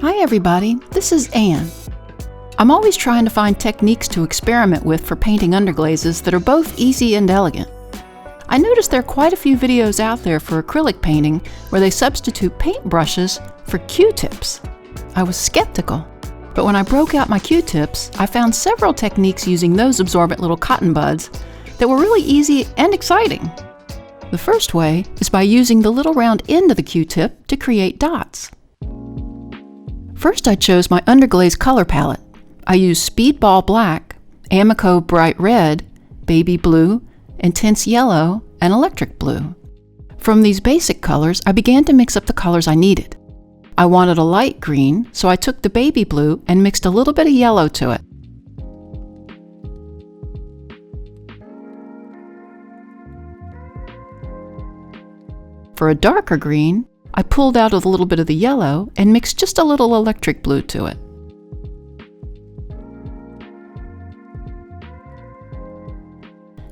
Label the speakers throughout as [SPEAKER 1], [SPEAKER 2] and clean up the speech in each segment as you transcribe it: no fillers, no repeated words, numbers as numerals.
[SPEAKER 1] Hi everybody, this is Anne. I'm always trying to find techniques to experiment with for painting underglazes that are both easy and elegant. I noticed there are quite a few videos out there for acrylic painting where they substitute paint brushes for Q-tips. I was skeptical, but when I broke out my Q-tips, I found several techniques using those absorbent little cotton buds that were really easy and exciting. The first way is by using the little round end of the Q-tip to create dots. First, I chose my underglaze color palette. I used Speedball Black, Amico Bright Red, Baby Blue, Intense Yellow, and Electric Blue. From these basic colors, I began to mix up the colors I needed. I wanted a light green, so I took the baby blue and mixed a little bit of yellow to it. For a darker green, I pulled out a little bit of the yellow and mixed just a little electric blue to it.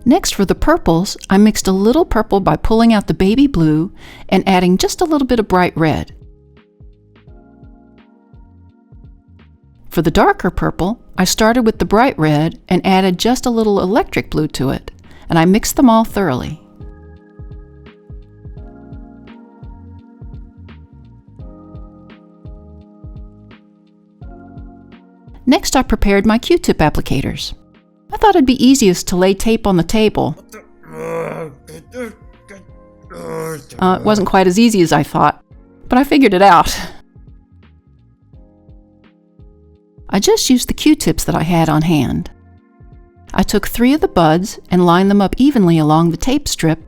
[SPEAKER 1] Next, for the purples, I mixed a little purple by pulling out the baby blue and adding just a little bit of bright red. For the darker purple, I started with the bright red and added just a little electric blue to it, and I mixed them all thoroughly. Next, I prepared my Q-tip applicators. I thought it'd be easiest to lay tape on the table. It wasn't quite as easy as I thought, but I figured it out. I just used the Q-tips that I had on hand. I took 3 of the buds and lined them up evenly along the tape strip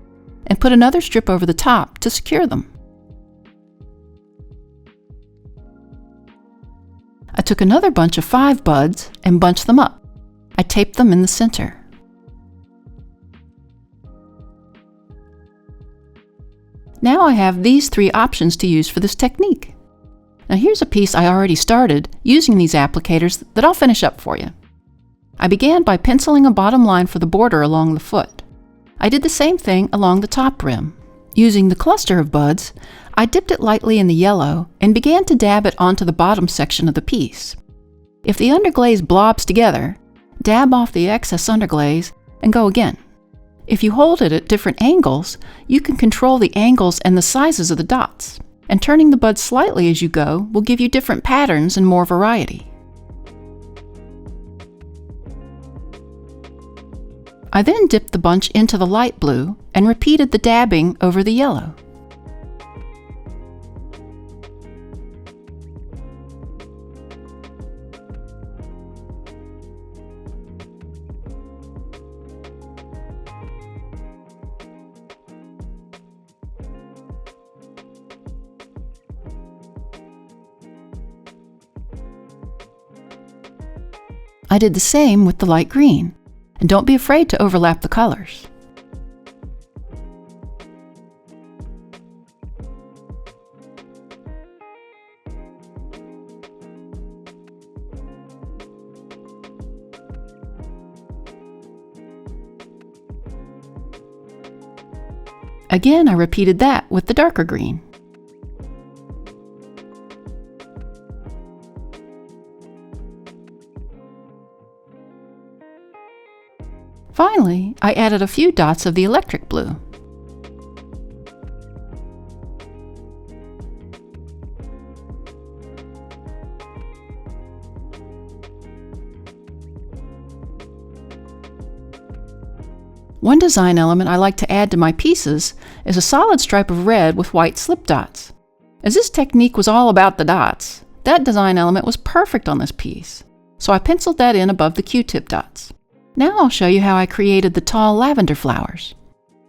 [SPEAKER 1] and put another strip over the top to secure them. I took another bunch of 5 buds and bunched them up. I taped them in the center. Now I have these 3 options to use for this technique. Now here's a piece I already started using these applicators that I'll finish up for you. I began by penciling a bottom line for the border along the foot. I did the same thing along the top rim. Using the cluster of buds, I dipped it lightly in the yellow and began to dab it onto the bottom section of the piece. If the underglaze blobs together, dab off the excess underglaze and go again. If you hold it at different angles, you can control the angles and the sizes of the dots, and turning the buds slightly as you go will give you different patterns and more variety. I then dipped the bunch into the light blue and repeated the dabbing over the yellow. I did the same with the light green, and don't be afraid to overlap the colors. Again, I repeated that with the darker green. Finally, I added a few dots of the electric blue. One design element I like to add to my pieces is a solid stripe of red with white slip dots. As this technique was all about the dots, that design element was perfect on this piece, so I penciled that in above the Q-tip dots. Now I'll show you how I created the tall lavender flowers.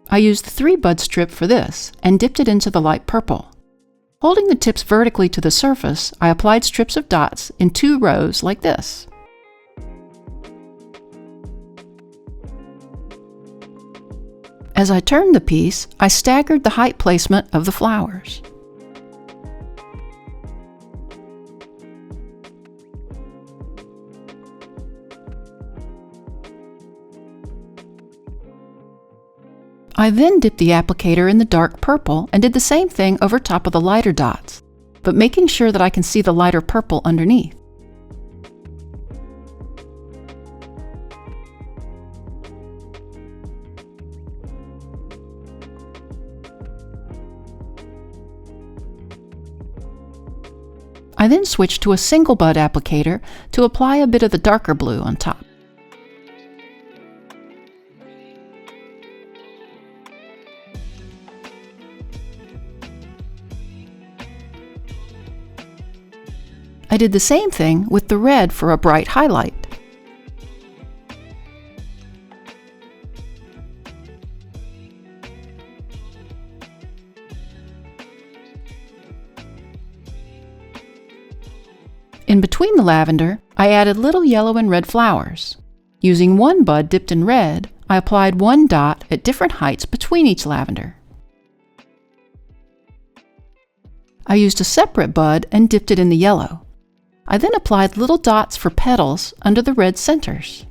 [SPEAKER 1] I used the 3 bud strip for this and dipped it into the light purple. Holding the tips vertically to the surface, I applied strips of dots in 2 rows like this. As I turned the piece, I staggered the height placement of the flowers. I then dipped the applicator in the dark purple and did the same thing over top of the lighter dots. but making sure that I can see the lighter purple underneath. I then switched to a single bud applicator to apply a bit of the darker blue on top. I did the same thing with the red for a bright highlight. In between the lavender, I added little yellow and red flowers. Using one bud dipped in red, I applied one dot at different heights between each lavender. I used a separate bud and dipped it in the yellow. I then applied little dots for petals under the red centers.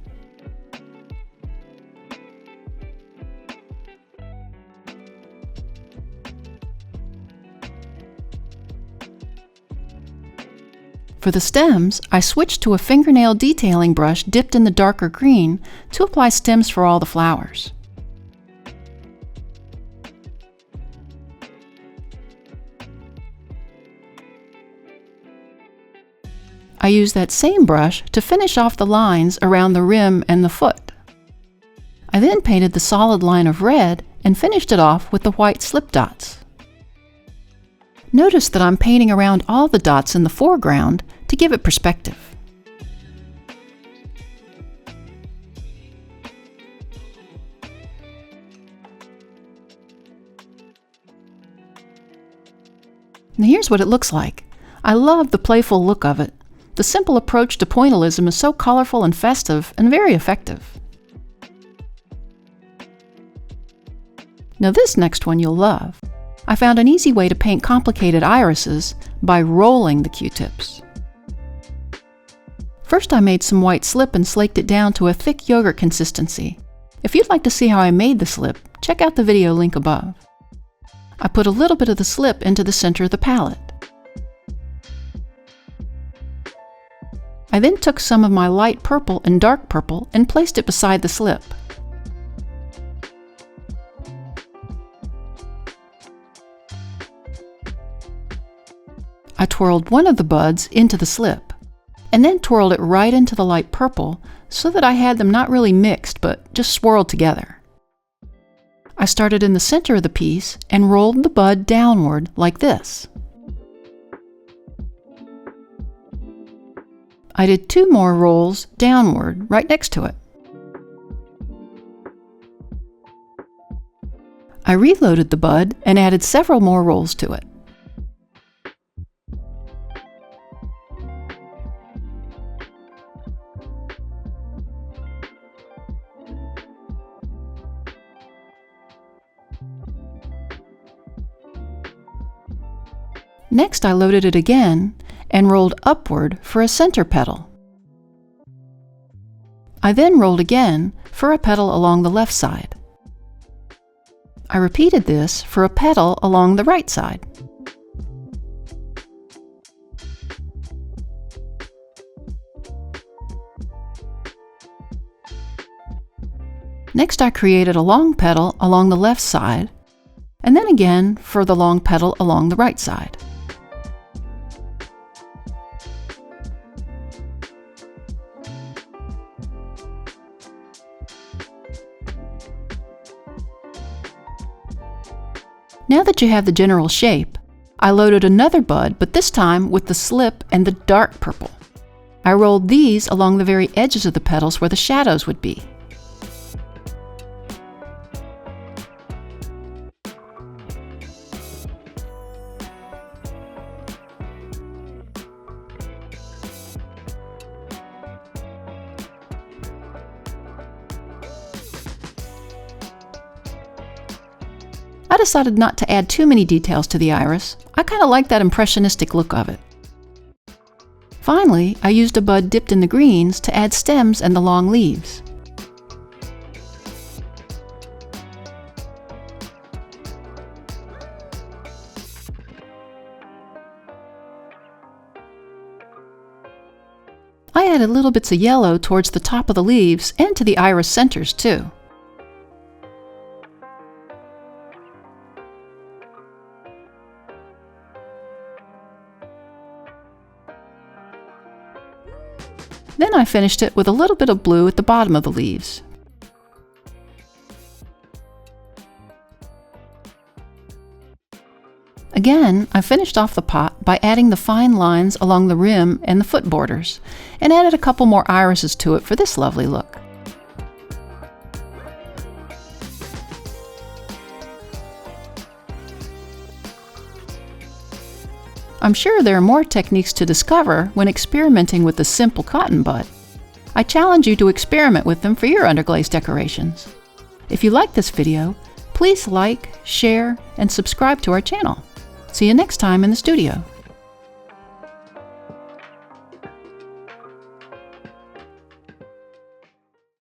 [SPEAKER 1] For the stems, I switched to a fingernail detailing brush dipped in the darker green to apply stems for all the flowers. I used that same brush to finish off the lines around the rim and the foot. I then painted the solid line of red and finished it off with the white slip dots. Notice that I'm painting around all the dots in the foreground to give it perspective. Now here's what it looks like. I love the playful look of it. The simple approach to pointillism is so colorful and festive and very effective. Now this next one you'll love. I found an easy way to paint complicated irises by rolling the Q-tips. First I made some white slip and slaked it down to a thick yogurt consistency. If you'd like to see how I made the slip, check out the video link above. I put a little bit of the slip into the center of the palette. I then took some of my light purple and dark purple and placed it beside the slip. I twirled one of the buds into the slip, and then twirled it right into the light purple so that I had them not really mixed, but just swirled together. I started in the center of the piece and rolled the bud downward like this. I did 2 more rolls downward right next to it. I reloaded the bud and added several more rolls to it. Next, I loaded it again and rolled upward for a center petal. I then rolled again for a petal along the left side. I repeated this for a petal along the right side. Next, I created a long petal along the left side, and then again for the long petal along the right side. Now that you have the general shape, I loaded another bud, but this time with the slip and the dark purple. I rolled these along the very edges of the petals where the shadows would be. I decided not to add too many details to the iris. I kind of like that impressionistic look of it. Finally, I used a bud dipped in the greens to add stems and the long leaves. I added little bits of yellow towards the top of the leaves and to the iris centers too. Then I finished it with a little bit of blue at the bottom of the leaves. Again, I finished off the pot by adding the fine lines along the rim and the foot borders, and added a couple more irises to it for this lovely look. I'm sure there are more techniques to discover when experimenting with the simple cotton bud. I challenge you to experiment with them for your underglaze decorations. If you like this video, please like, share, and subscribe to our channel. See you next time in the studio.